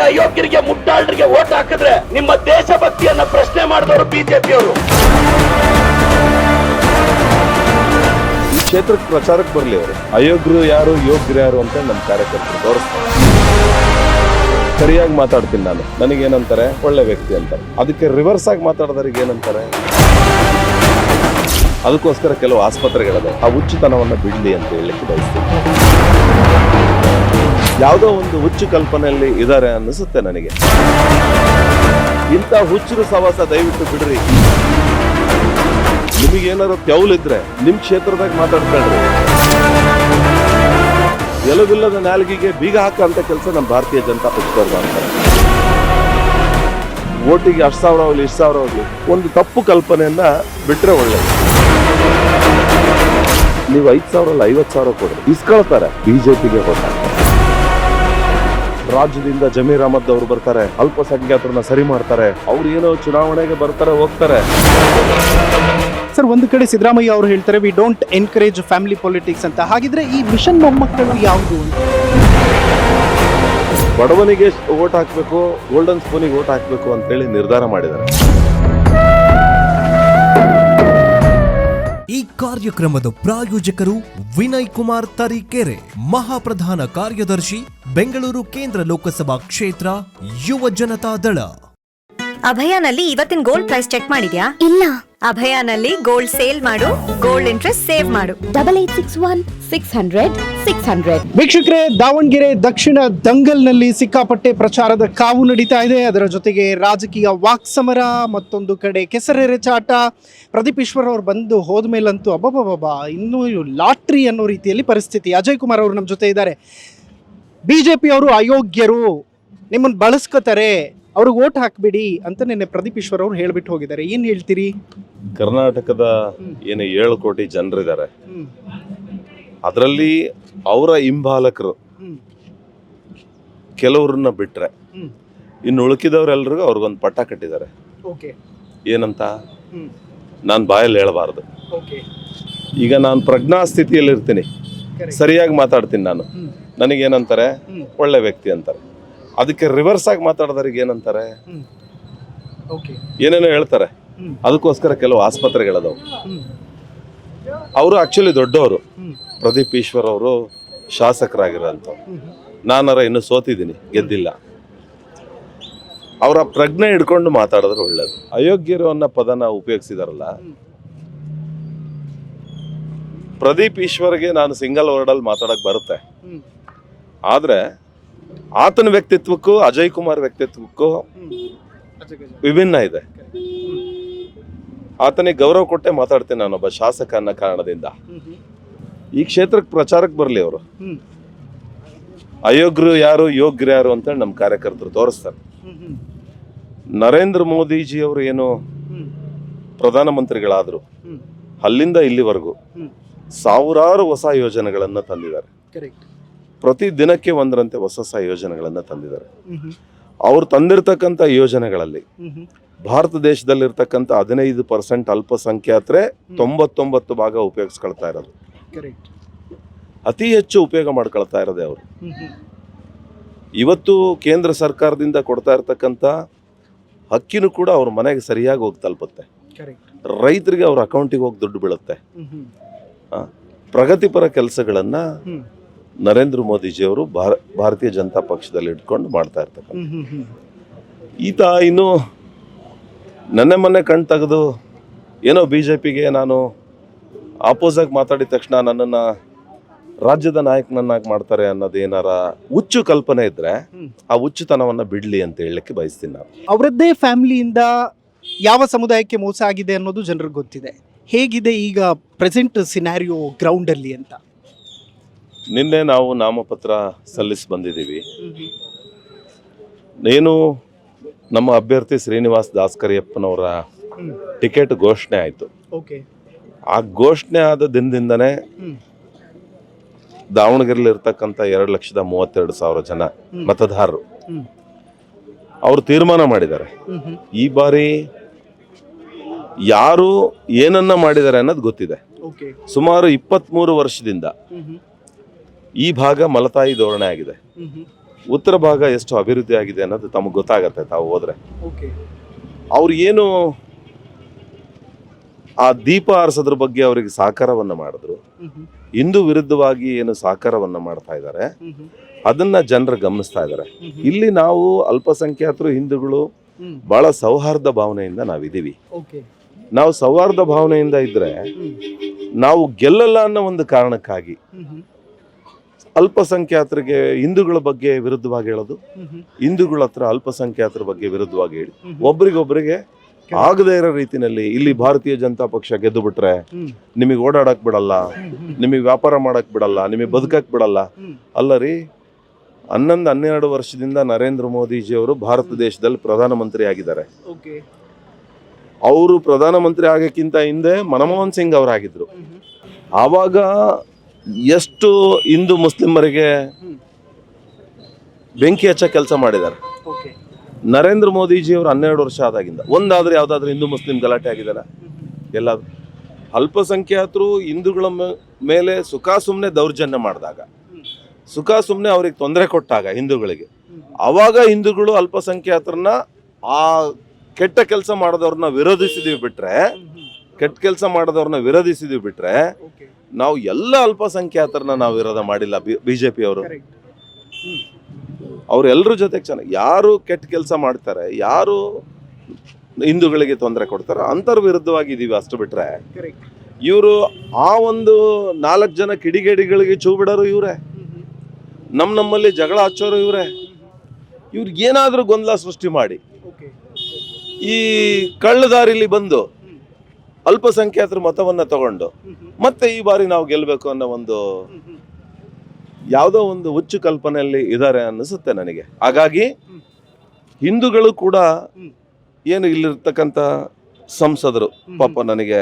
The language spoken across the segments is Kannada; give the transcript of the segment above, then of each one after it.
ಅಯೋಗ್ಯರಿಗೆ ಮುಟ್ಟಾಳರಿಗೆ ಓಟ್ ಹಾಕಿದ್ರೆ ನಿಮ್ಮ ದೇಶಭಕ್ತಿಯನ್ನ ಪ್ರಶ್ನೆ ಮಾಡಿದವರು ಬಿಜೆಪಿಯವರು. ಕ್ಷೇತ್ರಕ್ಕೆ ಪ್ರಚಾರಕ್ಕೆ ಬರಲಿ ಅವರು. ಅಯೋಗ್ಯರು ಯಾರು ಯೋಗ್ಯರು ಯಾರು ಅಂತ ನಮ್ಮ ಕಾರ್ಯಕರ್ತರು ತೋರಿಸ್ತಾರೆ. ಸರಿಯಾಗಿ ಮಾತಾಡ್ತೀನಿ ನಾನು, ನನಗೇನಂತಾರೆ ಒಳ್ಳೆ ವ್ಯಕ್ತಿ ಅಂತಾರೆ. ಅದಕ್ಕೆ ರಿವರ್ಸ್ ಆಗಿ ಮಾತಾಡೋದ್ರಿಗೆ ಏನಂತಾರೆ? ಅದಕ್ಕೋಸ್ಕರ ಕೆಲವು ಆಸ್ಪತ್ರೆಗಳಿದೆ, ಆ ಹುಚ್ಚುತನವನ್ನು ಬಿಡಲಿ ಅಂತ ಹೇಳಲಿಕ್ಕೆ ಬಯಸ್ತೀನಿ. ಯಾವುದೋ ಒಂದು ಹುಚ್ಚು ಕಲ್ಪನೆಯಲ್ಲಿ ಇದ್ದಾರೆ ಅನ್ನಿಸುತ್ತೆ ನನಗೆ. ಇಂಥ ಹುಚ್ಚರು ಸವಾಸ ದಯವಿಟ್ಟು ಬಿಡ್ರಿ. ನಿಮಗೇನಾದ್ರು ತೆವಲಿದ್ರೆ ನಿಮ್ಮ ಕ್ಷೇತ್ರದಾಗ ಮಾತಾಡ್ಕೊಳ್ರಿ. ಎಲುಬಿಲ್ಲದ ನಾಲ್ಗಿಗೆ ಬೀಗ ಹಾಕಂತ ಕೆಲಸ ನಮ್ಮ ಭಾರತೀಯ ಜನತಾ ಪಕ್ಷದವ್ರು ಮಾಡ್ತಾರೆ. ಓಟಿಗೆ 10,000 ಹೋಗ್ಲಿ 20,000 ಹೋಗ್ಲಿ, ಒಂದು ತಪ್ಪು ಕಲ್ಪನೆಯನ್ನ ಬಿಟ್ರೆ ಒಳ್ಳೆಯದು. ನೀವು 5,000 ಅಲ್ಲ 50,000 ಕೊಡ್ರಿ, ಇಸ್ಕೊಳ್ತಾರೆ. ಬಿಜೆಪಿಗೆ ಹೋಗ್ತಾರೆ. ರಾಜ್ಯದಿಂದ ಜಮೀರ್ ಅಹಮದ್ ಅವರು ಬರ್ತಾರೆ, ಅಲ್ಪಸಂಖ್ಯಾತರನ್ನ ಸರಿ ಮಾಡ್ತಾರೆ. ಅವ್ರು ಏನೋ ಚುನಾವಣೆಗೆ ಬರ್ತಾರೆ ಹೋಗ್ತಾರೆ. ಸರ್, ಒಂದು ಕಡೆ ಸಿದ್ದರಾಮಯ್ಯ ಅವರು ಹೇಳ್ತಾರೆ we don't encourage family politics ಅಂತ. ಹಾಗಿದ್ರೆ ಈ ಮಿಷನ್ ಮೊಮ್ಮಕ್ಕಳು ಯಾವುದು? ಬಡವನಿಗೆ ಓಟ್ ಹಾಕ್ಬೇಕು, ಗೋಲ್ಡನ್ ಸ್ಪೂನಿಗೆ ಓಟ್ ಹಾಕ್ಬೇಕು ಅಂತೇಳಿ ನಿರ್ಧಾರ ಮಾಡಿದ್ದಾರೆ. ಈ ಕಾರ್ಯಕ್ರಮದ ಪ್ರಾಯೋಜಕರು ವಿನಯ್ ಕುಮಾರ್ ತರೀಕೆರೆ, ಮಹಾಪ್ರಧಾನ ಕಾರ್ಯದರ್ಶಿ, ಬೆಂಗಳೂರು ಕೇಂದ್ರ ಲೋಕಸಭಾ ಕ್ಷೇತ್ರ, ಯುವ ಜನತಾ ದಳ. ಅಭಯಾನಲ್ಲಿ ಇವತ್ತಿನ ಗೋಲ್ಡ್ ಪ್ರೈಸ್ ಚೆಕ್ ಮಾಡಿದ್ಯಾ? ಇಲ್ಲ. ಅಭಯಾನಲ್ಲಿ ಗೋಲ್ಡ್ ಸೇಲ್ ಮಾಡು, ಗೋಲ್ಡ್ ಇಂಟ್ರೆಸ್ಟ್ ಸೇವ್ ಮಾಡು. 8861 600 600. ವೀಕ್ಷಕರೇ, ದಾವಣಗೆರೆ ದಕ್ಷಿಣ ದಂಗಲ್ನಲ್ಲಿ ಸಿಕ್ಕಾಪಟ್ಟೆ ಪ್ರಚಾರದ ಕಾವು ನಡೀತಾ ಇದೆ. ಅದರ ಜೊತೆಗೆ ರಾಜಕೀಯ ವಾಕ್ಸಮರ, ಮತ್ತೊಂದು ಕಡೆ ಕೆಸರೆರೆಚಾಟ. ಪ್ರದೀಪ್ ಈಶ್ವರ್ ಅವರು ಬಂದು ಹೋದ್ಮೇಲಂತೂ ಅಬ್ಬಬ್ಬಬ್ಬಾ, ಇನ್ನೂ ಲಾಟ್ರಿ ಅನ್ನೋ ರೀತಿಯಲ್ಲಿ ಪರಿಸ್ಥಿತಿ. ಅಜಯ್ ಕುಮಾರ್ ಅವರು ನಮ್ಮ ಜೊತೆ ಇದ್ದಾರೆ. ಬಿಜೆಪಿ ಅವರು ಅಯೋಗ್ಯರು, ನಿಮ್ಮನ್ನು ಬಳಸ್ಕೋತಾರೆ, ಅವ್ರಿಗೆ ಓಟ್ ಹಾಕ್ಬಿಡಿ ಅಂತ ನಿನ್ನೆ ಪ್ರದೀಪ್ ಈಶ್ವರ್ ಅವರು ಹೇಳ್ಬಿಟ್ಟು ಹೋಗಿದ್ದಾರೆ. ಏನು ಹೇಳ್ತೀರಿ? ಕರ್ನಾಟಕದ ಏನು 7 ಕೋಟಿ ಜನರಿದ್ದಾರೆ, ಅದರಲ್ಲಿ ಅವರ ಹಿಂಬಾಲಕರು ಕೆಲವ್ರನ್ನ ಬಿಟ್ರೆ ಇನ್ನು ಉಳುಕಿದವರೆಲ್ಲರಿಗೂ ಅವ್ರಿಗೊಂದು ಪಟ್ಟ ಕಟ್ಟಿದ್ದಾರೆ. ಏನಂತ ನಾನು ಬಾಯಲ್ಲಿ ಹೇಳಬಾರ್ದು. ಈಗ ನಾನು ಪ್ರಜ್ಞಾ ಸ್ಥಿತಿಯಲ್ಲಿ ಇರ್ತೀನಿ, ಸರಿಯಾಗಿ ಮಾತಾಡ್ತೀನಿ ನಾನು. ನನಗೇನಂತಾರೆ ಒಳ್ಳೆ ವ್ಯಕ್ತಿ ಅಂತಾರೆ. ಅದಕ್ಕೆ ರಿವರ್ಸ್ ಆಗಿ ಮಾತಾಡೋದ್ರಿಗೆ ಏನಂತಾರೆ? ಏನೇನೋ ಹೇಳ್ತಾರೆ. ಅದಕ್ಕೋಸ್ಕರ ಕೆಲವು ಆಸ್ಪತ್ರೆಗಳದವು. ಅವರು ಆಕ್ಚುಲಿ ದೊಡ್ಡವರು. ಪ್ರದೀಪ್ ಈಶ್ವರ್ ಅವರು ಶಾಸಕರಾಗಿರೋಂಥ. ನಾನಾರ ಇನ್ನು ಸೋತಿದ್ದೀನಿ, ಗೆದ್ದಿಲ್ಲ. ಅವರ ಪ್ರಜ್ಞೆ ಹಿಡ್ಕೊಂಡು ಮಾತಾಡಿದ್ರೆ ಒಳ್ಳೇದು. ಅಯೋಗ್ಯರು ಅನ್ನೋ ಪದನ ಉಪಯೋಗಿಸಿದಾರಲ್ಲ, ಪ್ರದೀಪ್ ಈಶ್ವರ್ಗೆ ನಾನು ಸಿಂಗಲ್ ವರ್ಡಲ್ಲಿ ಮಾತಾಡಕ್ ಬರುತ್ತೆ. ಆದ್ರೆ ಆತನ ವ್ಯಕ್ತಿತ್ವಕ್ಕೂ ಅಜಯ್ ಕುಮಾರ್ ವ್ಯಕ್ತಿತ್ವಕ್ಕೂ ವಿಭಿನ್ನ ಇದೆ. ಆತನಿಗೆ ಗೌರವ ಕೊಟ್ಟೆ ಮಾತಾಡ್ತೇನೆ ನಾನೊಬ್ಬ ಶಾಸಕ ಅನ್ನೋ ಕಾರಣದಿಂದ. ಈ ಕ್ಷೇತ್ರಕ್ಕೆ ಪ್ರಚಾರಕ್ಕೆ ಬರಲಿ ಅವರು. ಅಯೋಗ್ಯರು ಯಾರು ಯೋಗ್ಯರು ಯಾರು ಅಂತ ನಮ್ಮ ಕಾರ್ಯಕರ್ತರು ತೋರಿಸ್ತಾರೆ. ನರೇಂದ್ರ ಮೋದಿಜಿ ಅವರು ಏನು ಪ್ರಧಾನಮಂತ್ರಿಗಳಾದ್ರು ಅಲ್ಲಿಂದ ಇಲ್ಲಿವರೆಗೂ ಸಾವಿರಾರು ಹೊಸ ಯೋಜನೆಗಳನ್ನ ತಂದಿದ್ದಾರೆ. ಪ್ರತಿ ದಿನಕ್ಕೆ ಒಂದರಂತೆ ಹೊಸ ಯೋಜನೆಗಳನ್ನ ತಂದಿದ್ದಾರೆ. ಅವ್ರು ತಂದಿರತಕ್ಕಂಥ ಯೋಜನೆಗಳಲ್ಲಿ ಭಾರತ ದೇಶದಲ್ಲಿರ್ತಕ್ಕಂಥ 15% ಅಲ್ಪಸಂಖ್ಯಾತರೆ 99 ಭಾಗ ಉಪಯೋಗಿಸ್ಕೊಳ್ತಾ ಇರೋದು. ಅತಿ ಹೆಚ್ಚು ಉಪಯೋಗ ಮಾಡ್ಕೊಳ್ತಾ ಇರೋದೇ ಅವರು. ಇವತ್ತು ಕೇಂದ್ರ ಸರ್ಕಾರದಿಂದ ಕೊಡ್ತಾ ಇರ್ತಕ್ಕಂಥ ಅಕ್ಕಿನೂ ಕೂಡ ಅವ್ರ ಮನೆಗೆ ಸರಿಯಾಗಿ ಹೋಗಿ ತಲುಪುತ್ತೆ. ರೈತರಿಗೆ ಅವ್ರ ಅಕೌಂಟಿಗೆ ಹೋಗಿ ದುಡ್ಡು ಬೀಳುತ್ತೆ. ಪ್ರಗತಿಪರ ಕೆಲಸಗಳನ್ನ ನರೇಂದ್ರ ಮೋದಿಜಿಯವರು ಭಾರತೀಯ ಜನತಾ ಪಕ್ಷದಲ್ಲಿ ಇಟ್ಕೊಂಡು ಮಾಡ್ತಾ ಇರ್ತಕ್ಕಂಥ ಈತ ಇನ್ನು ಮೊನ್ನೆ ಕಣ್ ತೆಗೆದು ಏನೋ ಬಿಜೆಪಿಗೆ ನಾನು ಆಪೋಸಾಗಿ ಮಾತಾಡಿದ ತಕ್ಷಣ ನನ್ನನ್ನು ರಾಜ್ಯದ ನಾಯಕನನ್ನಾಗಿ ಮಾಡ್ತಾರೆ ಅನ್ನೋದು ಏನಾರ ಹುಚ್ಚು ಕಲ್ಪನೆ ಇದ್ರೆ ಆ ಹುಚ್ಚುತನವನ್ನು ಬಿಡ್ಲಿ ಅಂತ ಹೇಳಲಿಕ್ಕೆ ಬಯಸ್ತೀನಿ ನಾನು. ಅವರದ್ದೇ ಫ್ಯಾಮಿಲಿಯಿಂದ ಯಾವ ಸಮುದಾಯಕ್ಕೆ ಮೋಸ ಆಗಿದೆ ಅನ್ನೋದು ಜನರಿಗೆ ಗೊತ್ತಿದೆ. ಹೇಗಿದೆ ಈಗ ಪ್ರೆಸೆಂಟ್ ಸಿನಾರಿಯೋ ಗ್ರೌಂಡಲ್ಲಿ ಅಂತ? ನಿನ್ನೆ ನಾವು ನಾಮಪತ್ರ ಸಲ್ಲಿಸಿ ಬಂದಿದ್ದೀವಿ. ಏನು ನಮ್ಮ ಅಭ್ಯರ್ಥಿ ಶ್ರೀನಿವಾಸ್ ದಾಸ್ಕರಿಯಪ್ಪನವರ ಟಿಕೆಟ್ ಘೋಷಣೆ ಆಯಿತು. ಆ ಘೋಷಣೆ ಆದ ದಿನದಿಂದನೇ ದಾವಣಗೆರೆಯಲ್ಲಿ ಇರ್ತಕ್ಕಂಥ 2,32,000 ಜನ ಮತದಾರರು ಅವರು ತೀರ್ಮಾನ ಮಾಡಿದ್ದಾರೆ. ಈ ಬಾರಿ ಯಾರು ಏನನ್ನ ಮಾಡಿದ್ದಾರೆ ಅನ್ನೋದು ಗೊತ್ತಿದೆ. ಸುಮಾರು 23 ವರ್ಷದಿಂದ ಈ ಭಾಗ ಮಲತಾಯಿ ಧೋರಣೆ ಆಗಿದೆ. ಉತ್ತರ ಭಾಗ ಎಷ್ಟು ಅಭಿವೃದ್ಧಿ ಆಗಿದೆ ಅನ್ನೋದು ತಮಗೆ ಗೊತ್ತಾಗತ್ತೆ ತಾವು ಹೋದ್ರೆ. ಓಕೆ. ಅವ್ರು ಏನು ಆ ದೀಪ ಆರಿಸೋದ್ರ ಬಗ್ಗೆ ಅವರಿಗೆ ಸಹಕಾರವನ್ನ ಮಾಡಿದ್ರು, ಹಿಂದೂ ವಿರುದ್ಧವಾಗಿ ಏನು ಸಹಕಾರವನ್ನ ಮಾಡ್ತಾ ಇದ್ದಾರೆ ಅದನ್ನ ಜನರು ಗಮನಿಸ್ತಾ ಇದ್ದಾರೆ. ಇಲ್ಲಿ ನಾವು ಅಲ್ಪಸಂಖ್ಯಾತರು ಹಿಂದೂಗಳು ಬಹಳ ಸೌಹಾರ್ದ ಭಾವನೆಯಿಂದ ನಾವಿದೀವಿ. ನಾವು ಸೌಹಾರ್ದ ಭಾವನೆಯಿಂದ ಇದ್ರೆ ನಾವು ಗೆಲ್ಲಲ್ಲ ಅನ್ನೋ ಒಂದು ಕಾರಣಕ್ಕಾಗಿ ಅಲ್ಪಸಂಖ್ಯಾತರಿಗೆ ಹಿಂದೂಗಳ ಬಗ್ಗೆ ವಿರುದ್ಧವಾಗಿ ಹೇಳೋದು, ಹಿಂದೂಗಳ ಹತ್ರ ಅಲ್ಪಸಂಖ್ಯಾತರ ಬಗ್ಗೆ ವಿರುದ್ಧವಾಗಿ ಹೇಳಿ ಒಬ್ರಿಗೊಬ್ರಿಗೆ ಆಗದೇ ಇರೋ ರೀತಿನಲ್ಲಿ ಇಲ್ಲಿ ಭಾರತೀಯ ಜನತಾ ಪಕ್ಷ ಗೆದ್ದು ಬಿಟ್ರೆ ನಿಮಗೆ ಓಡಾಡಕ್ ಬಿಡಲ್ಲ, ನಿಮಗೆ ವ್ಯಾಪಾರ ಮಾಡಕ್ ಬಿಡಲ್ಲ, ನಿಮಗೆ ಬದುಕಕ್ ಬಿಡಲ್ಲ. ಅಲ್ಲ ರೀ, 11-12 ವರ್ಷದಿಂದ ನರೇಂದ್ರ ಮೋದಿಜಿಯವರು ಭಾರತ ದೇಶದಲ್ಲಿ ಪ್ರಧಾನಮಂತ್ರಿ ಆಗಿದ್ದಾರೆ. ಅವರು ಪ್ರಧಾನಮಂತ್ರಿ ಆಗಕ್ಕಿಂತ ಹಿಂದೆ ಮನಮೋಹನ್ ಸಿಂಗ್ ಅವರಾಗಿದ್ರು. ಆವಾಗ ಎಷ್ಟು ಹಿಂದೂ ಮುಸ್ಲಿಮರಿಗೆ ಬೆಂಕಿ ಹಚ್ಚ ಕೆಲಸ ಮಾಡಿದ್ದಾರೆ. ನರೇಂದ್ರ ಮೋದಿಜಿ ಅವರು 12 ವರ್ಷ ಆದಾಗಿಂದ ಒಂದಾದ್ರೆ ಯಾವ್ದಾದ್ರು ಹಿಂದೂ ಮುಸ್ಲಿಂ ಗಲಾಟೆ ಆಗಿದಾರ? ಎಲ್ಲಾದ್ರು ಅಲ್ಪಸಂಖ್ಯಾತರು ಹಿಂದೂಗಳ ಮೇಲೆ ಸುಖ ಸುಮ್ಮನೆ ದೌರ್ಜನ್ಯ ಮಾಡಿದಾಗ, ಸುಖ ಸುಮ್ಮನೆ ಅವ್ರಿಗೆ ತೊಂದರೆ ಕೊಟ್ಟಾಗ ಹಿಂದೂಗಳಿಗೆ, ಅವಾಗ ಹಿಂದೂಗಳು ಅಲ್ಪಸಂಖ್ಯಾತರನ್ನ ಆ ಕೆಟ್ಟ ಕೆಲಸ ಮಾಡೋದವ್ರನ್ನ ವಿರೋಧಿಸಿದೀವಿ ಬಿಟ್ರೆ ನಾವು ಎಲ್ಲ ಅಲ್ಪಸಂಖ್ಯಾತರನ್ನ ನಾವು ವಿರೋಧ ಮಾಡಿಲ್ಲ. ಬಿಜೆಪಿ ಅವರು ಅವ್ರೆಲ್ಲರ ಜೊತೆಗೆ ಚೆನ್ನಾಗಿ ಯಾರು ಕೆಟ್ಟ ಕೆಲಸ ಮಾಡ್ತಾರೆ, ಯಾರು ಹಿಂದೂಗಳಿಗೆ ತೊಂದರೆ ಕೊಡ್ತಾರೆ ಅಂತರ ವಿರುದ್ಧವಾಗಿ ಇದೀವಿ. ಅಷ್ಟು ಬಿಟ್ರೆ ಇವರು ಆ ಒಂದು 4 ಜನ ಕಿಡಿಗೇಡಿಗಳಿಗೆ ಚೂ ಬಿಡೋರು ಇವರೇ, ನಮ್ಮಲ್ಲಿ ಜಗಳ ಹಚ್ಚೋರು ಇವರೇ. ಇವ್ರಿಗೆ ಏನಾದ್ರೂ ಗೊಂದಲ ಸೃಷ್ಟಿ ಮಾಡಿ ಈ ಕಳ್ಳದಾರಿಲಿ ಬಂದು ಅಲ್ಪಸಂಖ್ಯಾತರ ಮತವನ್ನ ತಗೊಂಡು ಮತ್ತೆ ಈ ಬಾರಿ ನಾವು ಗೆಲ್ಬೇಕು ಅನ್ನೋ ಒಂದು ಯಾವುದೋ ಒಂದು ಹುಚ್ಚು ಕಲ್ಪನೆಯಲ್ಲಿ ಇದ್ದಾರೆ ಅನ್ನಿಸುತ್ತೆ ನನಗೆ. ಹಾಗಾಗಿ ಹಿಂದೂಗಳು ಕೂಡ ಏನು ಇಲ್ಲಿರ್ತಕ್ಕಂಥ ಸಂಸದರು ಪಾಪ ನನಗೆ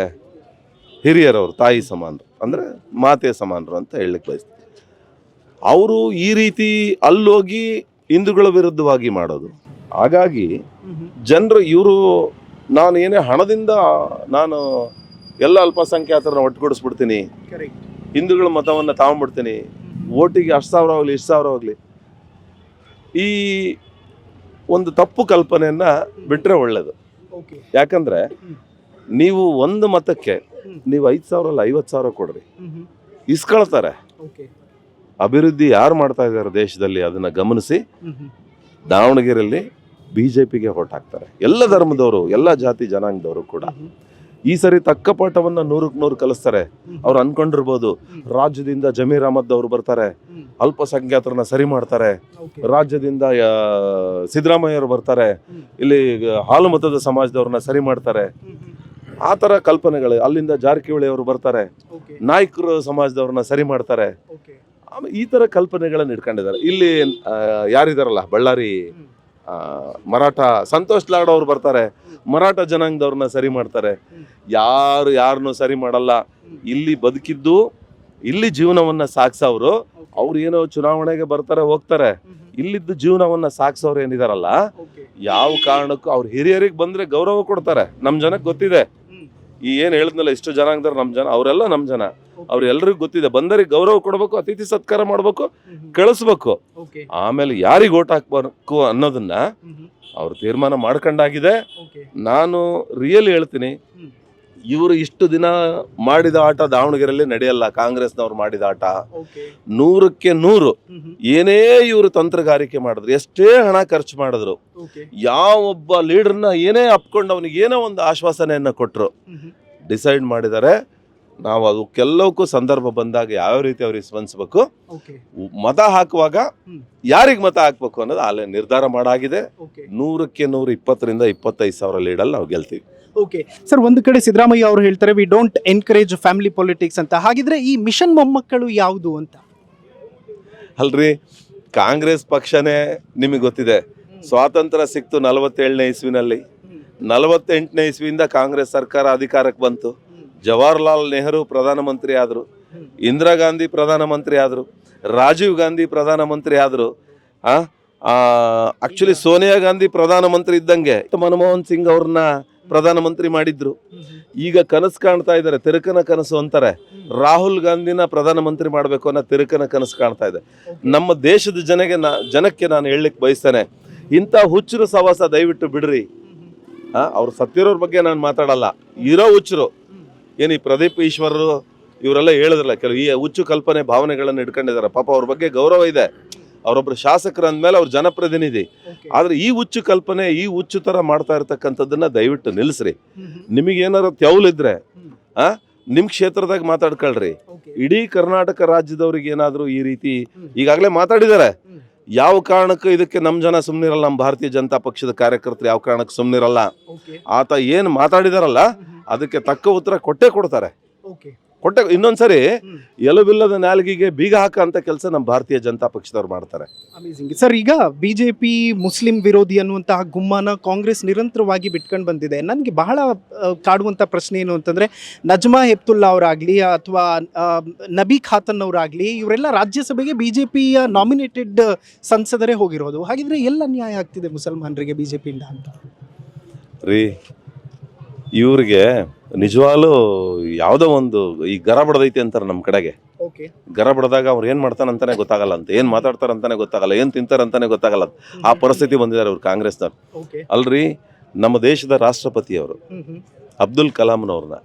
ಹಿರಿಯರವರು, ತಾಯಿ ಸಮಾನರು ಅಂದ್ರೆ ಮಾತೆ ಸಮಾನರು ಅಂತ ಹೇಳಲಿಕ್ಕೆ ಬಯಸ್ತೀನಿ. ಅವರು ಈ ರೀತಿ ಅಲ್ಲೋಗಿ ಹಿಂದೂಗಳ ವಿರುದ್ಧವಾಗಿ ಮಾಡೋದು. ಹಾಗಾಗಿ ಜನರು ಇವರು ನಾನು ಏನೇ ಹಣದಿಂದ ನಾನು ಎಲ್ಲ ಅಲ್ಪಸಂಖ್ಯಾತರನ್ನ ಒಟ್ಟುಗೂಡಿಸ್ಬಿಡ್ತೀನಿ, ಹಿಂದೂಗಳ ಮತವನ್ನ ತಗೊಂಡ್ಬಿಡ್ತೀನಿ, ಓಟಿಗೆ 10,000 ಹೋಗ್ಲಿ 10,000 ಹೋಗ್ಲಿ, ಈ ಒಂದು ತಪ್ಪು ಕಲ್ಪನೆಯನ್ನ ಬಿಟ್ರೆ ಒಳ್ಳೇದು. ಯಾಕಂದ್ರೆ ನೀವು ಒಂದು ಮತಕ್ಕೆ ನೀವು 5,000 ಅಲ್ಲ 50,000 ಕೊಡ್ರಿ, ಇಸ್ಕೊಳ್ತಾರೆ. ಅಭಿವೃದ್ಧಿ ಯಾರು ಮಾಡ್ತಾ ಇದ್ದಾರೆ ದೇಶದಲ್ಲಿ ಅದನ್ನ ಗಮನಿಸಿ ದಾವಣಗೆರೆಯಲ್ಲಿ ಬಿಜೆಪಿಗೆ ಓಟ್ ಹಾಕ್ತಾರೆ. ಎಲ್ಲ ಧರ್ಮದವರು, ಎಲ್ಲ ಜಾತಿ ಜನಾಂಗದವರು ಕೂಡ ಈ ಸರಿ ತಕ್ಕ ಪಾಠವನ್ನ 100ಕ್ಕೆ 100 ಕಲಿಸ್ತಾರೆ. ಅವ್ರು ಅನ್ಕೊಂಡಿರ್ಬೋದು ರಾಜ್ಯದಿಂದ ಜಮೀರ್ ಅಹಮದ್ ಅವರು ಬರ್ತಾರೆ, ಅಲ್ಪಸಂಖ್ಯಾತರನ್ನ ಸರಿ ಮಾಡ್ತಾರೆ, ರಾಜ್ಯದಿಂದ ಸಿದ್ದರಾಮಯ್ಯ ಅವರು ಬರ್ತಾರೆ, ಇಲ್ಲಿ ಹಾಲು ಮತದ ಸಮಾಜದವ್ರನ್ನ ಸರಿ ಮಾಡ್ತಾರೆ, ಆ ತರ ಕಲ್ಪನೆಗಳು. ಅಲ್ಲಿಂದ ಜಾರಕಿಹೊಳಿ ಅವರು ಬರ್ತಾರೆ, ನಾಯ್ಕರು ಸಮಾಜದವ್ರನ್ನ ಸರಿ ಮಾಡ್ತಾರೆ, ಈ ತರ ಕಲ್ಪನೆಗಳನ್ನ ಇಟ್ಕೊಂಡಿದ್ದಾರೆ. ಇಲ್ಲಿ ಯಾರಿದಾರಲ್ಲ ಬಳ್ಳಾರಿ ಮರಾಠ ಸಂತೋಷ್ ಲಾಡ್ ಅವ್ರು ಬರ್ತಾರೆ, ಮರಾಠ ಜನಾಂಗದವ್ರನ್ನ ಸರಿ ಮಾಡ್ತಾರೆ. ಯಾರನ್ನು ಸರಿ ಮಾಡಲ್ಲ. ಇಲ್ಲಿ ಬದುಕಿದ್ದು ಇಲ್ಲಿ ಜೀವನವನ್ನ ಸಾಕ್ಸವ್ರು, ಅವ್ರು ಏನೋ ಚುನಾವಣೆಗೆ ಬರ್ತಾರೆ ಹೋಗ್ತಾರೆ, ಇಲ್ಲಿದ್ದು ಜೀವನವನ್ನ ಸಾಕ್ಸವ್ರು ಏನಿದಾರಲ್ಲ ಯಾವ ಕಾರಣಕ್ಕೂ ಅವ್ರ ಹಿರಿಯರಿಗೆ ಬಂದ್ರೆ ಗೌರವ ಕೊಡ್ತಾರೆ. ನಮ್ ಜನಕ್ಕೆ ಗೊತ್ತಿದೆ, ಈ ಏನ್ ಹೇಳಿದ್ನಲ್ಲ ಇಷ್ಟು ಜನಾಂಗದವ್ರು ನಮ್ ಜನ, ಅವರೆಲ್ಲ ನಮ್ ಜನ, ಅವ್ರೆಲ್ರಿಗೂ ಗೊತ್ತಿದೆ. ಬಂದರಿಗೆ ಗೌರವ ಕೊಡ್ಬೇಕು, ಅತಿಥಿ ಸತ್ಕಾರ ಮಾಡ್ಬೇಕು, ಕಳಿಸ್ಬೇಕು. ಆಮೇಲೆ ಯಾರಿಗೆ ಓಟ್ ಹಾಕ್ಬೇಕು ಅನ್ನೋದನ್ನ ಅವ್ರು ತೀರ್ಮಾನ ಮಾಡ್ಕೊಂಡಾಗಿದೆ. ನಾನು ರಿಯಲಿ ಹೇಳ್ತೀನಿ, ಇವರು ಇಷ್ಟು ದಿನ ಮಾಡಿದ ಆಟ ದಾವಣಗೆರೆಯಲ್ಲಿ ನಡೆಯಲ್ಲ. ಕಾಂಗ್ರೆಸ್ನವ್ರು ಮಾಡಿದ ಆಟ 100ಕ್ಕೆ 100 ಏನೇ ಇವರು ತಂತ್ರಗಾರಿಕೆ ಮಾಡಿದ್ರು, ಎಷ್ಟೇ ಹಣ ಖರ್ಚು ಮಾಡಿದ್ರು, ಯಾವೊಬ್ಬ ಲೀಡರ್ನ ಏನೇ ಅಪ್ಕೊಂಡು ಅವನಿಗೆ ಏನೋ ಒಂದು ಆಶ್ವಾಸನೆಯನ್ನ ಕೊಟ್ಟರು, ಡಿಸೈಡ್ ಮಾಡಿದ್ದಾರೆ ನಾವು ಅದಕ್ಕೆಲ್ಲವಕ್ಕೂ ಸಂದರ್ಭ ಬಂದಾಗ ಯಾವ ರೀತಿ ಅವ್ರಿಗೆ ಸ್ಪಂದಿಸ್ಬೇಕು, ಮತ ಹಾಕುವಾಗ ಯಾರಿಗೆ ಮತ ಹಾಕ್ಬೇಕು ಅನ್ನೋದು ಅಲ್ಲೇ ನಿರ್ಧಾರ ಮಾಡಾಗಿದೆ. 100ಕ್ಕೆ 100 20ರಿಂದ 25,000 ಲೀಡಲ್ಲಿ ನಾವು ಗೆಲ್ತೀವಿ. ಓಕೆ ಸರ್, ಒಂದು ಕಡೆ ಸಿದ್ದರಾಮಯ್ಯ ಅವರು ಹೇಳ್ತಾರೆ we don't encourage family politics ಅಂತ. ಹಾಗಿದ್ರೆ ಈ ಮಿಷನ್ ಮೊಮ್ಮಕ್ಕಳು ಯಾವುದು ಅಂತ? ಅಲ್ರಿ, ಕಾಂಗ್ರೆಸ್ ಪಕ್ಷನೇ ನಿಮಗೆ ಗೊತ್ತಿದೆ, ಸ್ವಾತಂತ್ರ್ಯ ಸಿಕ್ತು 47ನೇ ಇಸ್ವಿನಲ್ಲಿ, 48ನೇ ಇಸ್ವಿಯಿಂದ ಕಾಂಗ್ರೆಸ್ ಸರ್ಕಾರ ಅಧಿಕಾರಕ್ಕೆ ಬಂತು. ಜವಾಹರ್ಲಾಲ್ ನೆಹರು ಪ್ರಧಾನಮಂತ್ರಿ ಆದರು, ಇಂದಿರಾ ಗಾಂಧಿ ಪ್ರಧಾನಮಂತ್ರಿ ಆದರು, ರಾಜೀವ್ ಗಾಂಧಿ ಪ್ರಧಾನಮಂತ್ರಿ ಆದರು. ಆಕ್ಚುಲಿ ಸೋನಿಯಾ ಗಾಂಧಿ ಪ್ರಧಾನಮಂತ್ರಿ ಇದ್ದಂಗೆ ಮನಮೋಹನ್ ಸಿಂಗ್ ಅವ್ರನ್ನ ಪ್ರಧಾನಮಂತ್ರಿ ಮಾಡಿದ್ರು. ಈಗ ಕನಸು ಕಾಣ್ತಾ ಇದ್ದಾರೆ, ತಿರುಕನ ಕನಸು ಅಂತಾರೆ. ರಾಹುಲ್ ಗಾಂಧಿನ ಪ್ರಧಾನಮಂತ್ರಿ ಮಾಡಬೇಕು ಅನ್ನೋ ತಿರುಕನ ಕನಸು ಕಾಣ್ತಾ ಇದೆ. ನಮ್ಮ ದೇಶದ ಜನಕ್ಕೆ ನಾನು ಹೇಳಲಿಕ್ಕೆ ಬಯಸ್ತೇನೆ, ಇಂಥ ಹುಚ್ಚರು ಸವಾಸ ದಯವಿಟ್ಟು ಬಿಡ್ರಿ. ಅವ್ರು ಸತ್ತಿರೋರ ಬಗ್ಗೆ ನಾನು ಮಾತಾಡಲ್ಲ, ಇರೋ ಹುಚ್ಚರು ಏನು ಈ ಪ್ರದೀಪ್ ಈಶ್ವರರು ಇವರೆಲ್ಲ ಹೇಳಿದ್ರಲ್ಲ, ಕೆಲವು ಈ ಹುಚ್ಚು ಕಲ್ಪನೆ ಭಾವನೆಗಳನ್ನು ಇಟ್ಕೊಂಡಿದ್ದಾರೆ. ಪಾಪ ಅವ್ರ ಬಗ್ಗೆ ಗೌರವ ಇದೆ, ಅವರೊಬ್ರು ಶಾಸಕರು ಅಂದಮೇಲೆ ಅವ್ರ ಜನಪ್ರತಿನಿಧಿ. ಆದ್ರೆ ಈ ಹುಚ್ಚು ಕಲ್ಪನೆ, ಈ ಹುಚ್ಚು ತರ ಮಾಡ್ತಾ ಇರ್ತಕ್ಕಂಥದ್ದನ್ನ ದಯವಿಟ್ಟು ನಿಲ್ಲಿಸ್ರಿ. ನಿಮಗೇನಾರ ತೆವಲಿದ್ರೆ ನಿಮ್ ಕ್ಷೇತ್ರದಾಗ ಮಾತಾಡ್ಕೊಳ್ರಿ. ಇಡೀ ಕರ್ನಾಟಕ ರಾಜ್ಯದವ್ರಿಗೆ ಏನಾದ್ರು ಈ ರೀತಿ ಈಗಾಗಲೇ ಮಾತಾಡಿದ್ದಾರೆ. ಯಾವ ಕಾರಣಕ್ಕೂ ಇದಕ್ಕೆ ನಮ್ ಜನ ಸುಮ್ನಿರಲ್ಲ, ನಮ್ಮ ಭಾರತೀಯ ಜನತಾ ಪಕ್ಷದ ಕಾರ್ಯಕರ್ತರು ಯಾವ ಕಾರಣಕ್ಕೆ ಸುಮ್ನಿರಲ್ಲ. ಆತ ಏನ್ ಮಾತಾಡಿದಾರಲ್ಲ ಅದಕ್ಕೆ ತಕ್ಕ ಉತ್ತರ ಕೊಡ್ತಾರೆ. ಇನ್ನೊಂದ್ಸರಿ ಎಲುಬಿಲ್ಲದ ನಾಲ್ಗಿಗೆ ಬೀಗ ಹಾಕ ಅಂತ ಕೆಲಸ ನಮ್ಮ ಭಾರತೀಯ ಜನತಾ ಪಕ್ಷದವ್ರು ಮಾಡ್ತಾರೆ. Amazing sir. ಈಗ ಬಿಜೆಪಿ ಮುಸ್ಲಿಂ ವಿರೋಧಿ ಅನ್ನುವಂತಹ ಗುಮ್ಮನ ಕಾಂಗ್ರೆಸ್ ನಿರಂತರವಾಗಿ ಬಿಟ್ಕೊಂಡು ಬಂದಿದೆ. ನನಗೆ ಬಹಳ ಕಾಡುವಂಥ ಪ್ರಶ್ನೆ ಏನು ಅಂತಂದರೆ, ನಜ್ಮಾ ಹೆಪ್ತುಲ್ಲಾ ಅವರಾಗಲಿ ಅಥವಾ ನಬಿ ಖಾತನ್ ಅವರಾಗಲಿ ಇವರೆಲ್ಲ ರಾಜ್ಯಸಭೆಗೆ ಬಿಜೆಪಿಯ ನಾಮಿನೇಟೆಡ್ ಸಂಸದರೇ ಹೋಗಿರೋದು. ಹಾಗಿದ್ರೆ ಎಲ್ಲ ನ್ಯಾಯ ಆಗ್ತಿದೆ ಮುಸಲ್ಮಾನರಿಗೆ ಬಿಜೆಪಿಯಿಂದ ಅಂತ ರೀ? ಇವ್ರಿಗೆ ನಿಜವಾಗ್ಲೂ ಯಾವುದೋ ಒಂದು ಈ ಗರ ಬಡದೈತಿ ಅಂತಾರೆ ನಮ್ಮ ಕಡೆಗೆ. ಗರ ಬಡದಾಗ ಅವ್ರು ಏನ್ ಮಾಡ್ತಾರಂತಾನೆ ಗೊತ್ತಾಗಲ್ಲ ಅಂತ, ಏನ್ ಮಾತಾಡ್ತಾರಂತಾನೆ ಗೊತ್ತಾಗಲ್ಲ, ಏನ್ ತಿಂತಾರಂತಾನೆ ಗೊತ್ತಾಗಲ್ಲ. ಆ ಪರಿಸ್ಥಿತಿ ಬಂದಿದ್ದಾರೆ ಅವ್ರು ಕಾಂಗ್ರೆಸ್ನವ್ರು. ಅಲ್ರಿ, ನಮ್ಮ ದೇಶದ ರಾಷ್ಟ್ರಪತಿ ಅವರು ಅಬ್ದುಲ್ ಕಲಾಂನವ್ರನ್ನ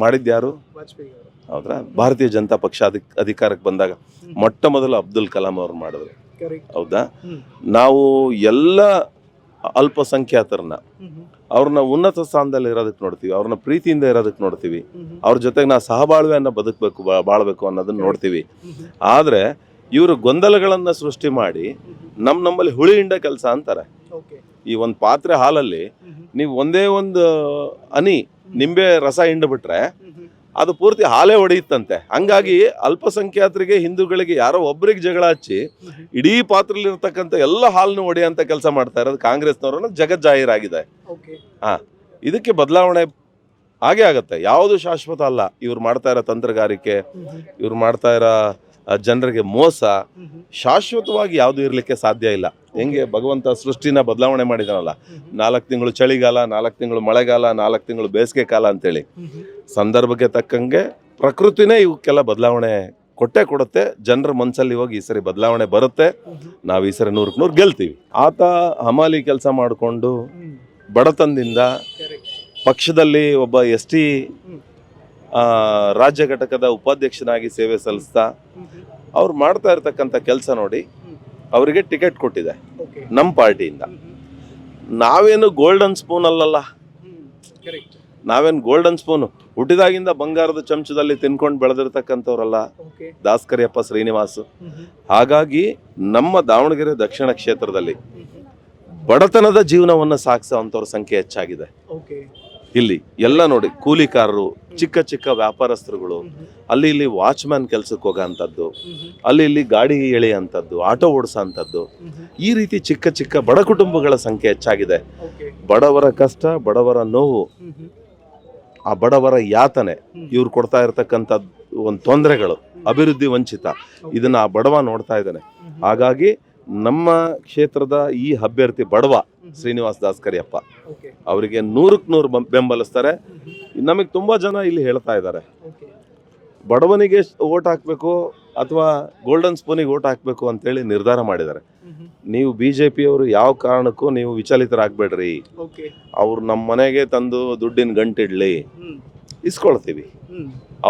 ಮಾಡಿದ್ಯಾರು? ಹೌದ್ರಾ? ಭಾರತೀಯ ಜನತಾ ಪಕ್ಷ ಅಧಿಕಾರಕ್ಕೆ ಬಂದಾಗ ಮೊಟ್ಟ ಮೊದಲು ಅಬ್ದುಲ್ ಕಲಾಂ ಅವ್ರು ಮಾಡಿದ್ರು. ಹೌದಾ? ನಾವು ಎಲ್ಲ ಅಲ್ಪಸಂಖ್ಯಾತರನ್ನ ಅವ್ರನ್ನ ಉನ್ನತ ಸ್ಥಾನದಲ್ಲಿ ಇರೋದಕ್ಕೆ ನೋಡ್ತೀವಿ, ಅವ್ರನ್ನ ಪ್ರೀತಿಯಿಂದ ಇರೋದಕ್ಕೆ ನೋಡ್ತೀವಿ, ಅವ್ರ ಜೊತೆಗೆ ನಾವು ಸಹಬಾಳ್ವೆಯನ್ನ ಬಾಳ್ಬೇಕು ಅನ್ನೋದನ್ನ ನೋಡ್ತೀವಿ. ಆದ್ರೆ ಇವರು ಗೊಂದಲಗಳನ್ನ ಸೃಷ್ಟಿ ಮಾಡಿ ನಮ್ಮಲ್ಲಿ ಹುಳಿ ಹಿಂಡ ಕೆಲಸ ಅಂತಾರೆ. ಈ ಒಂದು ಪಾತ್ರೆ ಹಾಲಲ್ಲಿ ನೀವು ಒಂದೇ ಒಂದು ಹನಿ ನಿಂಬೆ ರಸ ಹಿಂಡ್ಬಿಟ್ರೆ ಅದು ಪೂರ್ತಿ ಹಾಲೇ ಹೊಡೆಯುತ್ತಂತೆ. ಹಂಗಾಗಿ ಅಲ್ಪಸಂಖ್ಯಾತರಿಗೆ, ಹಿಂದೂಗಳಿಗೆ ಯಾರೋ ಒಬ್ಬರಿಗೆ ಜಗಳ ಹಚ್ಚಿ ಇಡೀ ಪಾತ್ರದಲ್ಲಿರ್ತಕ್ಕಂಥ ಎಲ್ಲ ಹಾಲನ್ನು ಹೊಡೆಯಂತ ಕೆಲಸ ಮಾಡ್ತಾ ಇರೋದು ಕಾಂಗ್ರೆಸ್ನವ್ರನ್ನ ಜಗಜ್ಜಾಹೀರಾಗಿದೆ. ಇದಕ್ಕೆ ಬದಲಾವಣೆ ಹಾಗೆ ಆಗತ್ತೆ, ಯಾವುದು ಶಾಶ್ವತ ಅಲ್ಲ. ಇವ್ರು ಮಾಡ್ತಾ ಇರೋ ತಂತ್ರಗಾರಿಕೆ, ಇವ್ರು ಮಾಡ್ತಾ ಇರೋ ಜನರಿಗೆ ಮೋಸ ಶಾಶ್ವತವಾಗಿ ಯಾವುದು ಇರಲಿಕ್ಕೆ ಸಾಧ್ಯ ಇಲ್ಲ. ಹೆಂಗೆ ಭಗವಂತ ಸೃಷ್ಟಿನ ಬದಲಾವಣೆ ಮಾಡಿದಾನಲ್ಲ, 4 ತಿಂಗಳು ಚಳಿಗಾಲ, 4 ತಿಂಗಳು ಮಳೆಗಾಲ, 4 ತಿಂಗಳು ಬೇಸಿಗೆ ಕಾಲ ಅಂತೇಳಿ ಸಂದರ್ಭಕ್ಕೆ ತಕ್ಕಂಗೆ ಪ್ರಕೃತಿನೇ ಇವಕ್ಕೆಲ್ಲ ಬದಲಾವಣೆ ಕೊಡುತ್ತೆ. ಜನರ ಮನಸ್ಸಲ್ಲಿ ಹೋಗಿ ಈ ಸರಿ ಬದಲಾವಣೆ ಬರುತ್ತೆ, ನಾವು ಈ ಸರಿ 100ಕ್ಕೆ 100 ಗೆಲ್ತೀವಿ. ಆತ ಹಮಾಲಿ ಕೆಲಸ ಮಾಡಿಕೊಂಡು ಬಡತನದಿಂದ ಪಕ್ಷದಲ್ಲಿ ಒಬ್ಬ ST ರಾಜ್ಯ ಘಟಕದ ಉಪಾಧ್ಯಕ್ಷನಾಗಿ ಸೇವೆ ಸಲ್ಲಿಸ್ತಾ ಅವ್ರು ಮಾಡ್ತಾ ಇರ್ತಕ್ಕಂಥ ಕೆಲಸ ನೋಡಿ ಅವರಿಗೆ ಟಿಕೆಟ್ ಕೊಟ್ಟಿದೆ ನಮ್ಮ ಪಾರ್ಟಿಯಿಂದ. ನಾವೇನು ಗೋಲ್ಡನ್ ಸ್ಪೂನ್ ಅಲ್ಲಲ್ಲ, ನಾವೇನು ಗೋಲ್ಡನ್ ಸ್ಪೂನು ಹುಟ್ಟಿದಾಗಿಂದ ಬಂಗಾರದ ಚಮಚದಲ್ಲಿ ತಿನ್ಕೊಂಡು ಬೆಳೆದಿರ್ತಕ್ಕಂಥವ್ರಲ್ಲ ದಾಸಕರಿಯಪ್ಪ ಶ್ರೀನಿವಾಸು. ಹಾಗಾಗಿ ನಮ್ಮ ದಾವಣಗೆರೆ ದಕ್ಷಿಣ ಕ್ಷೇತ್ರದಲ್ಲಿ ಬಡತನದ ಜೀವನವನ್ನು ಸಾಗಿಸೋವಂಥವ್ರ ಸಂಖ್ಯೆ ಹೆಚ್ಚಾಗಿದೆ. ಇಲ್ಲಿ ಎಲ್ಲ ನೋಡಿ, ಕೂಲಿಕಾರರು, ಚಿಕ್ಕ ಚಿಕ್ಕ ವ್ಯಾಪಾರಸ್ಥರುಗಳು, ಅಲ್ಲಿ ಇಲ್ಲಿ ವಾಚ್ಮ್ಯಾನ್ ಕೆಲ್ಸಕ್ಕೆ ಹೋಗೋಂಥದ್ದು, ಅಲ್ಲಿ ಇಲ್ಲಿ ಗಾಡಿ ಎಳೆಯಂಥದ್ದು, ಆಟೋ ಓಡಿಸೋಂಥದ್ದು, ಈ ರೀತಿ ಚಿಕ್ಕ ಚಿಕ್ಕ ಬಡ ಕುಟುಂಬಗಳ ಸಂಖ್ಯೆ ಹೆಚ್ಚಾಗಿದೆ. ಬಡವರ ಕಷ್ಟ, ಬಡವರ ನೋವು, ಆ ಬಡವರ ಯಾತನೆ, ಇವ್ರು ಕೊಡ್ತಾ ಇರ್ತಕ್ಕಂಥ ಒಂದು ತೊಂದರೆಗಳು, ಅಭಿವೃದ್ಧಿ ವಂಚಿತ, ಇದನ್ನ ಆ ಬಡವ ನೋಡ್ತಾ ಇದ್ದಾನೆ. ಹಾಗಾಗಿ ನಮ್ಮ ಕ್ಷೇತ್ರದ ಈ ಅಭ್ಯರ್ಥಿ ಬಡವ ಶ್ರೀನಿವಾಸ್ ದಾಸಕರಿಯಪ್ಪ ಅವರಿಗೆ 100ಕ್ಕೆ 100 ಬೆಂಬಲಿಸ್ತಾರೆ. ನಮಗೆ ತುಂಬಾ ಜನ ಇಲ್ಲಿ ಹೇಳ್ತಾ ಇದ್ದಾರೆ, ಬಡವನಿಗೆ ಓಟ್ ಹಾಕ್ಬೇಕು ಅಥವಾ ಗೋಲ್ಡನ್ ಸ್ಪೂನಿಗೆ ಓಟ್ ಹಾಕ್ಬೇಕು ಅಂತೇಳಿ ನಿರ್ಧಾರ ಮಾಡಿದ್ದಾರೆ. ನೀವು ಬಿಜೆಪಿಯವರು ಯಾವ ಕಾರಣಕ್ಕೂ ನೀವು ವಿಚಲಿತರಾಗಬೇಡ್ರಿ. ಅವ್ರು ನಮ್ಮ ಮನೆಗೆ ತಂದು ದುಡ್ಡಿನ ಗಂಟಿಡ್ಲಿ, ಇಸ್ಕೊಳ್ತೀವಿ.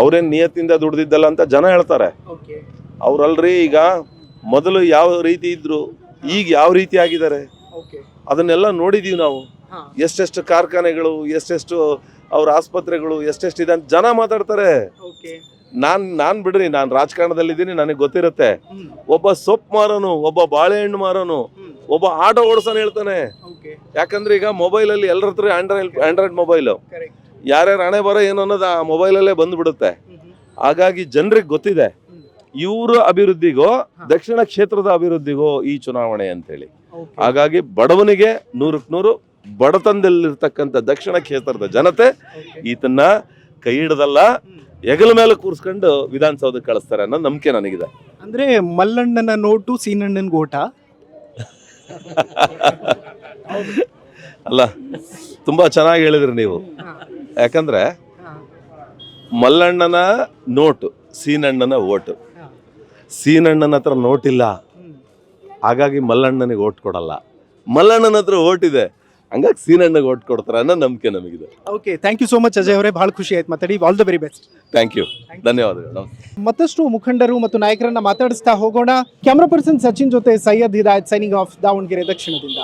ಅವ್ರೇನ್ ನಿಯತ್ತಿಂದ ದುಡ್ದಿದ್ದಲ್ಲ ಅಂತ ಜನ ಹೇಳ್ತಾರೆ. ಅವ್ರಲ್ರಿ, ಈಗ ಮೊದಲು ಯಾವ ರೀತಿ ಇದ್ರು, ಈಗ ಯಾವ ರೀತಿ ಆಗಿದ್ದಾರೆ ಅದನ್ನೆಲ್ಲ ನೋಡಿದೀವಿ ನಾವು. ಎಷ್ಟೆಷ್ಟು ಕಾರ್ಖಾನೆಗಳು, ಎಷ್ಟೆಷ್ಟು ಅವ್ರ ಆಸ್ಪತ್ರೆಗಳು, ಎಷ್ಟೆಷ್ಟಿದೆ ಅಂತ ಜನ ಮಾತಾಡ್ತಾರೆ. ನಾನ್ ಬಿಡ್ರಿ, ನಾನು ರಾಜಕಾರಣದಲ್ಲಿದ್ದೀನಿ, ನನಗೆ ಗೊತ್ತಿರುತ್ತೆ. ಒಬ್ಬ ಸೊಪ್ಪು ಮಾರೋನು, ಒಬ್ಬ ಬಾಳೆಹಣ್ಣು ಮಾರೋನು, ಒಬ್ಬ ಆಟೋ ಓಡಿಸೋನು ಹೇಳ್ತಾನೆ. ಯಾಕಂದ್ರೆ ಈಗ ಮೊಬೈಲಲ್ಲಿ ಎಲ್ಲರ ಹತ್ರ ಆಂಡ್ರಾಯ್ಡ್ ಮೊಬೈಲು, ಯಾರ್ಯಾರು ಹಣೆ ಬರೋ ಏನು ಅನ್ನೋದು ಆ ಮೊಬೈಲಲ್ಲೇ ಬಂದ್ಬಿಡುತ್ತೆ. ಹಾಗಾಗಿ ಜನರಿಗೆ ಗೊತ್ತಿದೆ ಇವ್ರ ಅಭಿವೃದ್ಧಿಗೋ ದಕ್ಷಿಣ ಕ್ಷೇತ್ರದ ಅಭಿವೃದ್ಧಿಗೋ ಈ ಚುನಾವಣೆ ಅಂತೇಳಿ. ಹಾಗಾಗಿ ಬಡವನಿಗೆ 100ಕ್ಕೆ 100, ಬಡತನದಲ್ಲಿರ್ತಕ್ಕಂಥ ದಕ್ಷಿಣ ಕ್ಷೇತ್ರದ ಜನತೆ ಈತನ್ನ ಕೈ ಹಿಡ್ದಲ್ಲ ಹೆಗಲ ಮೇಲೆ ಕೂರಿಸ್ಕೊಂಡು ವಿಧಾನಸೌಧಕ್ಕೆ ಕಳಿಸ್ತಾರೆ ಅನ್ನೋ ನಂಬಿಕೆ ನನಗಿದೆ. ಅಂದ್ರೆ ಮಲ್ಲಣ್ಣನ ನೋಟು ಸೀನಣ್ಣನ ಗೋಟ. ಅಲ್ಲ ತುಂಬಾ ಚೆನ್ನಾಗಿ ಹೇಳಿದ್ರಿ ನೀವು. ಯಾಕಂದ್ರೆ ಮಲ್ಲಣ್ಣನ ನೋಟು ಸೀನಣ್ಣನ ಓಟು. ಸೀನಣ್ಣನ ಹತ್ರ ನೋಟಿಲ್ಲ, ಹಾಗಾಗಿ ಮಲ್ಲಣ್ಣನಿಗೆ ಓಟ್ ಕೊಡಲ್ಲ. ಮಲ್ಲಣ್ಣನ ಹತ್ರ ಓಟ್ ಇದೆ, ಹಂಗಾಗಿ ಸೀನಣ್ಣಗೆ ಓಟ್ ಕೊಡ್ತಾರೆ ಅನ್ನೋ ನಂಬಿಕೆ ನಮಗಿದೆ. Okay, thank you so much Ajay ಅವರೇ, ಬಹಳ ಖುಷಿ ಆಯ್ತು ಮಾತಾಡಿ. All the very best. Thank you, ಧನ್ಯವಾದಗಳು. ಮತ್ತಷ್ಟು ಮುಖಂಡರು ಮತ್ತು ನಾಯಕರನ್ನ ಮಾತಾಡಿಸ್ತಾ ಹೋಗೋಣ. ಕ್ಯಾಮ್ರಾ ಪರ್ಸನ್ ಸಚಿನ್ ಜೊತೆ ಸೈಯದ್ ಹಿದಾಯತ್, ಸೈನಿಂಗ್ ಆಫ್, ದಾವಣಗೆರೆ ದಕ್ಷಿಣದಿಂದ.